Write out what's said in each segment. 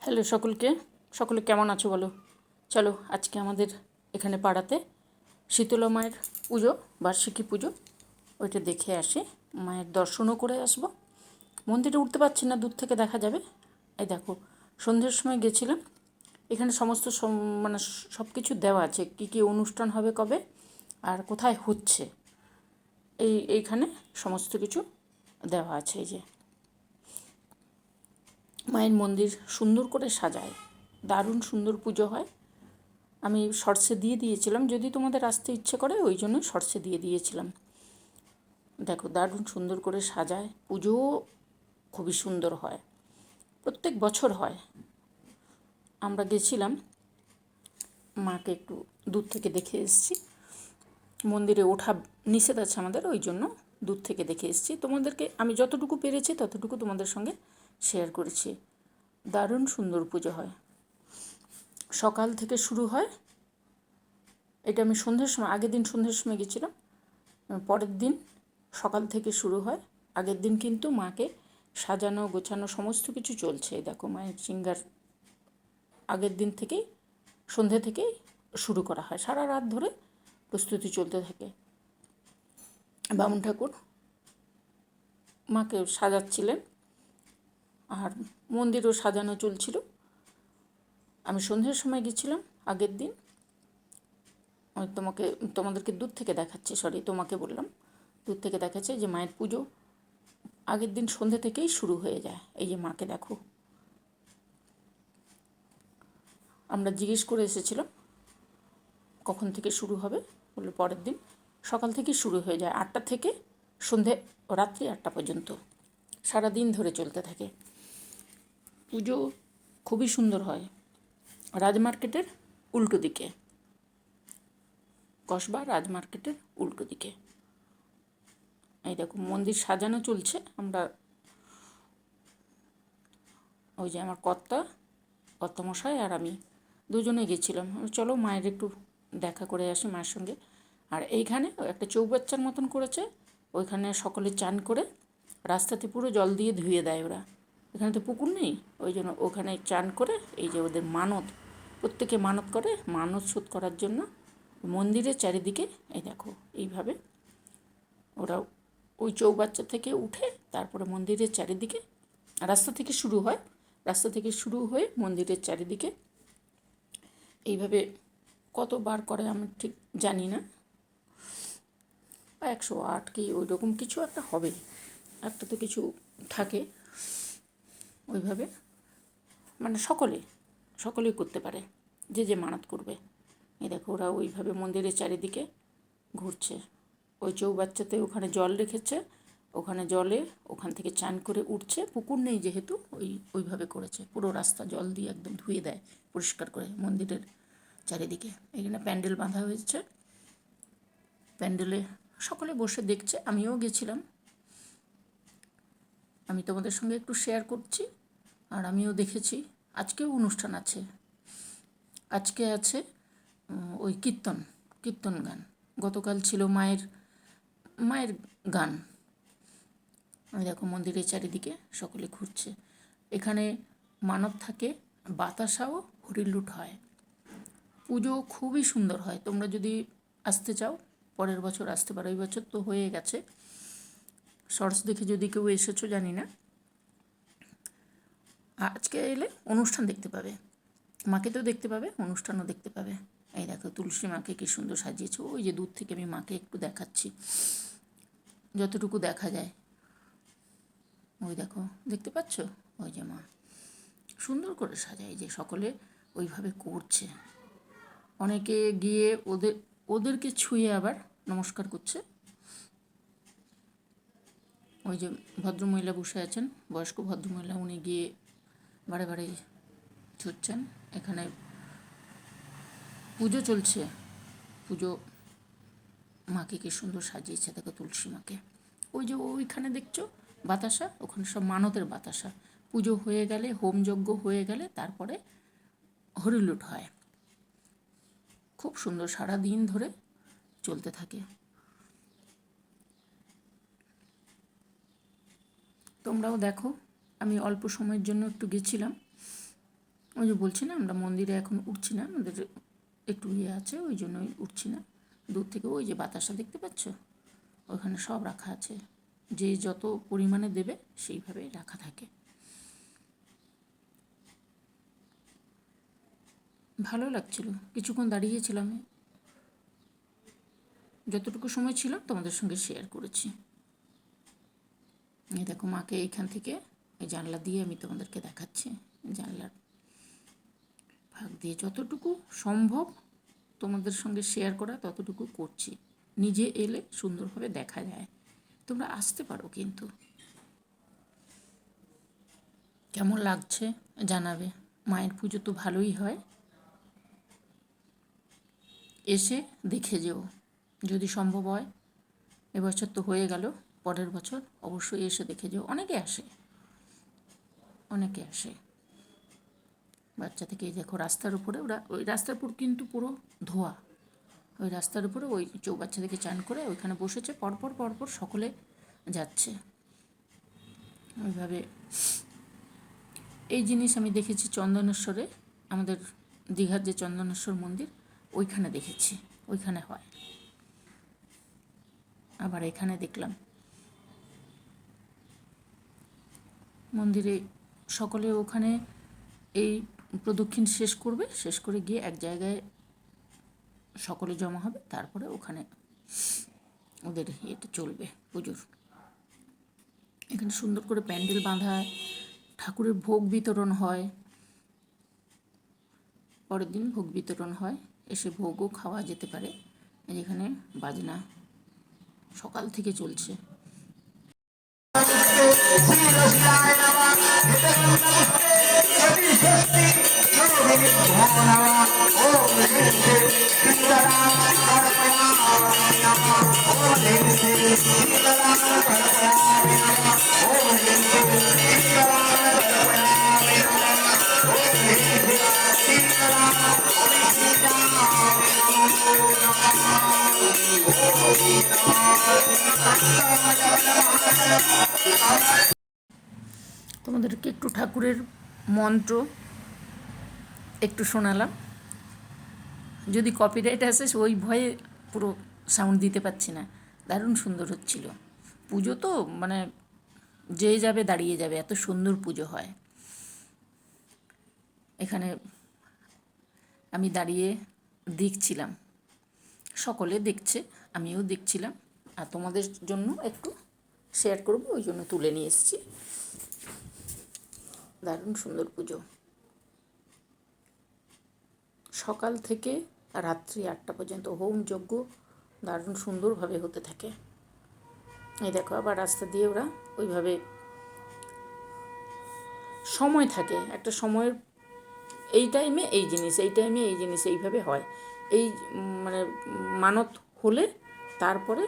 Hello সকলে কেমন আছো বলো। চলো আজকে আমাদের এখানে পাড়াতে শীতলা মায়ের পুজো, বার্ষিকী পুজো, ওইটা দেখে আসি, মায়ের দর্শনও করে আসবো। মন্দিরে উঠতে পারছি না, দূর থেকে দেখা যাবে। এই দেখো, সন্ধ্যের সময় গেছিলাম। এখানে সমস্ত মানে সব কিছু দেওয়া আছে, কী কী অনুষ্ঠান হবে কবে আর কোথায় হচ্ছে, এইখানে সমস্ত কিছু দেওয়া আছে। এই যে মায়ের মন্দির সুন্দর করে সাজায়, দারুণ সুন্দর পুজো হয়। আমি শর্টসে দিয়ে দিয়েছিলাম, যদি তোমাদের আসতে ইচ্ছে করে ওই জন্য শর্টসে দিয়ে দিয়েছিলাম। দেখো দারুণ সুন্দর করে সাজায়, পুজোও খুবই সুন্দর হয়, প্রত্যেক বছর হয়। আমরা গেছিলাম, মাকে একটু দূর থেকে দেখে এসেছি। মন্দিরে ওঠা নিষেধ আছে আমাদের, ওই জন্য দূর থেকে দেখে এসেছি। তোমাদেরকে আমি যতটুকু পেরেছি ততটুকু তোমাদের সঙ্গে শেয়ার করেছি। দারুণ সুন্দর পুজো হয়, সকাল থেকে শুরু হয়। এটা আমি সন্ধ্যের সময়, আগের দিন সন্ধ্যের সময় গেছিলাম, পরের দিন সকাল থেকে শুরু হয়। আগের দিন কিন্তু মাকে সাজানো গোছানো সমস্ত কিছু চলছে। দেখো মায়ের সিঙ্গার আগের দিন থেকেই, সন্ধ্যে থেকেই শুরু করা হয়, সারা রাত ধরে প্রস্তুতি চলতে থাকে। বামুন ঠাকুর মাকে সাজাচ্ছিলেন আর মন্দিরও সাজানো চলছিল। আমি সন্ধ্যের সময় গেছিলাম আগের দিন। আমি তোমাদেরকে দূর থেকে দেখাচ্ছি, তোমাকে বললাম, দূর থেকে দেখাচ্ছে যে মায়ের পুজো আগের দিন সন্ধ্যে থেকেই শুরু হয়ে যায়। এই যে মাকে দেখো, আমরা জিজ্ঞেস করে এসেছিলাম কখন থেকে শুরু হবে, বললো পরের দিন সকাল থেকেই শুরু হয়ে যায়, 8টা থেকে সন্ধে রাত্রি 8টা পর্যন্ত সারা দিন ধরে চলতে থাকে। পুজো খুবই সুন্দর হয়, রাজমার্কেটের উল্টো দিকে, কসবা রাজমার্কেটের উল্টো দিকে। এই দেখো মন্দির সাজানো চলছে। আমরা ওই যে আমার কর্তামশাই আর আমি দুজনে গেছিলাম। চলো মায়ের একটু দেখা করে আসি মায়ের সঙ্গে। আর এইখানে একটা চৌবাচ্চার মতন করেছে, ওইখানে সকলে চান করে রাস্তাতে পুরো জল দিয়ে ধুয়ে দেয় ওরা। এখানে তো পুকুর নেই, ওই জন্য ওখানে চান করে, এই যে ওদের মানত, প্রত্যেকে মানত করে, মানত শোধ করার জন্য মন্দিরের চারিদিকে এই দেখো এইভাবে ওরা ওই চৌবাচ্চা থেকে উঠে তারপরে মন্দিরের চারিদিকে, রাস্তা থেকে শুরু হয়, রাস্তা থেকে শুরু হয়ে মন্দিরের চারিদিকে এইভাবে কতবার করে আমি ঠিক জানি না, 108 কি ওই রকম কিছু একটা হবে, একটা তো কিছু থাকে ওইভাবে, মানে সকলেই করতে পারে, যে যে মানত করবে। এই দেখো ওরা ওইভাবে মন্দিরের চারিদিকে ঘুরছে। ওই চৌবাচ্চাতে ওখানে জল রেখেছে, ওখানে জলে ওখান থেকে চান করে উঠছে, পুকুর নেই যেহেতু ওইভাবে করেছে, পুরো রাস্তা জল দিয়ে একদম ধুয়ে দেয় পরিষ্কার করে মন্দিরের চারিদিকে। এখানে প্যান্ডেল বাঁধা হয়েছে, প্যান্ডেলে সকলে বসে দেখছে, আমিও গেছিলাম। আমি তোমাদের সঙ্গে একটু শেয়ার করছি, আর আমিও দেখেছি। আজকেও অনুষ্ঠান আছে, আজকে আছে ওই কীর্তন গান। গতকাল ছিল মায়ের গান। আমি দেখো মন্দিরের চারিদিকে সকলে ঘুরছে। এখানে মানত থাকে, বাতাসাও হরিলুট হয়, পুজো খুবই সুন্দর হয়। তোমরা যদি আসতে চাও পরের বছর আসতে পারো, এই বছর তো হয়ে গেছে। শর্টস দেখে যদি কেউ এসেছো জানি না, আজকে এলে অনুষ্ঠান দেখতে পাবে, মাকে তো দেখতে পাবে, অনুষ্ঠানও দেখতে পাবে। এই দেখো তুলসী মাকে কী সুন্দর সাজিয়েছে। ওই যে দূর থেকে আমি মাকে একটু দেখাচ্ছি, যতটুকু দেখা যায়। ওই দেখো, দেখতে পাচ্ছ, ওই যে মা সুন্দর করে সাজায়, যে সকলে ওইভাবে করছে। অনেকে গিয়ে ওদেরকে ছুঁয়ে আবার নমস্কার করছে। ওই যে ভদ্রমহিলা বসে আছেন, বয়স্ক ভদ্রমহিলা, উনি গিয়ে বারে বারে ছুটছেন। এখানে পুজো চলছে, পুজো মাকে কি সুন্দর সাজিয়েছে দেখো, তুলসী মাকে। ওই যে ওইখানে দেখছো বাতাসা, ওখানে সব মানতের বাতাসা। পুজো হয়ে গেলে, হোমযজ্ঞ হয়ে গেলে তারপরে হরিলুট হয়, খুব সুন্দর, সারা দিন ধরে চলতে থাকে। তোমরাও দেখো, আমি অল্প সময়ের জন্য একটু গেছিলাম, ওই যে বলছি না, আমরা মন্দিরে এখন উঠছি না, আমাদের একটু ইয়ে আছে, ওই জন্যই উঠছি না। দূর থেকে ওই যে বাতাসা দেখতে পাচ্ছ, ওখানে সব রাখা আছে, যে যত পরিমাণে দেবে সেইভাবে রাখা থাকে। ভালো লাগছিল, কিছুক্ষণ দাঁড়িয়েছিলাম, যতটুকু সময় ছিলাম তোমাদের সঙ্গে শেয়ার করেছি। এই দেখো মাকে এইখান থেকে এই জানলা দিয়ে আমি তোমাদেরকে দেখাচ্ছি, জানলার ভাগ দিয়ে যতটুকু সম্ভব তোমাদের সঙ্গে শেয়ার করা ততটুকু করছি। নিজে এলে সুন্দরভাবে দেখা যায়, তোমরা আসতে পারো কিন্তু। কেমন লাগছে জানাবে। মায়ের পুজো তো ভালোই হয়, এসে দেখে যেও যদি সম্ভব হয়। এবছর তো হয়ে গেল, পরের বছর অবশ্যই এসে দেখে যেও। অনেকে আসে, অনেকে আসে বাচ্চা থেকে। এই দেখো রাস্তার উপরে ওরা, ওই রাস্তার উপর কিন্তু পুরো ধোয়া, ওই রাস্তার উপরে ওই চৌবাচ্চা থেকে চান করে ওইখানে বসেছে, পরপর পরপর সকলে যাচ্ছে ওইভাবে। এই জিনিস আমি দেখেছি চন্দনেশ্বরে, আমাদের দীঘার যে চন্দনেশ্বর মন্দির, ওইখানে দেখেছি, ওইখানে হয়। আবার এখানে দেখলাম মন্দিরে সকলে ওখানে এই প্রদক্ষিণ শেষ করবে, শেষ করে গিয়ে এক জায়গায় সকলে জমা হবে, তারপরে ওখানে ওদের এটা চলবে পুজোর। এখানে সুন্দর করে প্যান্ডেল বাঁধা, ঠাকুরের ভোগ বিতরণ হয়, পরের দিন ভোগ বিতরণ হয়, এসে ভোগও খাওয়া যেতে পারে। যেখানে বাজনা সকাল থেকে চলছে। তোমাদেরকে একটু ঠাকুরের মন্ত্র একটু শোনালাম, যদি কপিরাইট আসে ওই ভয়ে পুরো সাউন্ড দিতে পারছি না। দারুণ সুন্দর হচ্ছিল পুজো, তো মানে যে যাবে দাঁড়িয়ে যাবে, এত সুন্দর পুজো হয় এখানে। আমি দাঁড়িয়ে দেখছিলাম, সকলে দেখছে, আমিও দেখছিলাম, আর তোমাদের জন্য একটু শেয়ার করব ওই জন্য তুলে নিয়ে এসেছি। দারুণ সুন্দর পুজো, সকাল থেকে রাত্রি 8টা পর্যন্ত হোম যজ্ঞ দারুণ সুন্দরভাবে হতে থাকে। এই দেখো আবার রাস্তা দিয়ে ওরা ওইভাবে সময় থাকে, একটা সময়ের এই টাইমে এই জিনিস, এই টাইমে এই জিনিস, এইভাবে হয়। এই মানে মানত হলে তারপরে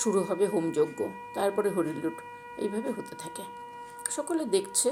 শুরু হবে হোমযজ্ঞ, তারপরে হরিলুট, এইভাবে হতে থাকে। সকলে দেখছে।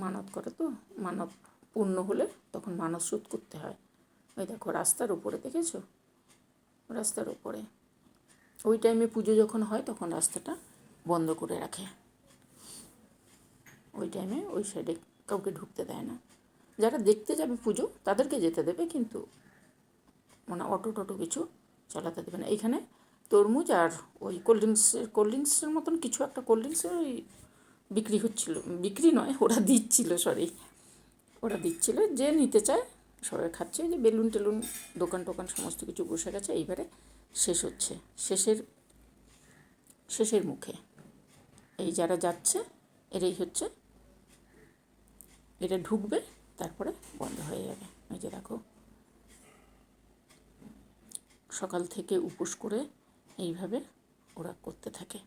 মানত করে তো, মানত পূর্ণ হলে তখন মানত শোধ করতে হয়। ওই দেখো রাস্তার উপরে, দেখেছো রাস্তার উপরে ওই টাইমে পুজো যখন হয় তখন রাস্তাটা বন্ধ করে রাখে, ওই টাইমে ওই সাইডে কাউকে ঢুকতে দেয় না। যারা দেখতে যাবে পুজো তাদেরকে যেতে দেবে, কিন্তু মানে অটো টটো কিছু চালাতে দেবে না। এইখানে তরমুজ আর ওই কোল্ড ড্রিঙ্কসের মতন কিছু একটা, কোল্ড ড্রিঙ্কসের ওই বিক্রি হচ্ছিল, বিক্রি নয় ওরা দিচ্ছিল, ওরা দিচ্ছিল, যে নিতে চায় সবাই খাচ্ছে। যে বেলুন টেলুন দোকান টোকান সমস্ত কিছু বসে গেছে। এইবারে শেষ হচ্ছে, শেষের মুখে এই যারা যাচ্ছে এরাই হচ্ছে, এটা ঢুকবে তারপরে বন্ধ হয়ে যাবে। এই যে দেখো সকাল থেকে উপোস করে এইভাবে ওরা করতে থাকে।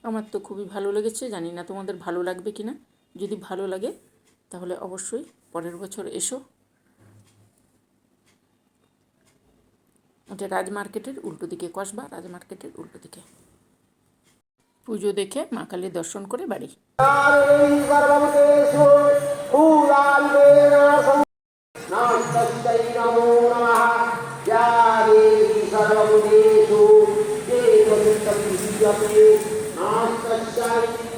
আমার তো খুবই ভালো লেগেছে, জানি না তোমাদের ভালো লাগবে কি না। যদি ভালো লাগে তাহলে অবশ্যই পরের বছর এসো। এটা রাজমার্কেটের উল্টো দিকে, কসবা রাজমার্কেটের উল্টো দিকে। পুজো দেখে মা কালীর দর্শন করে বাড়ি। आज सच्चाई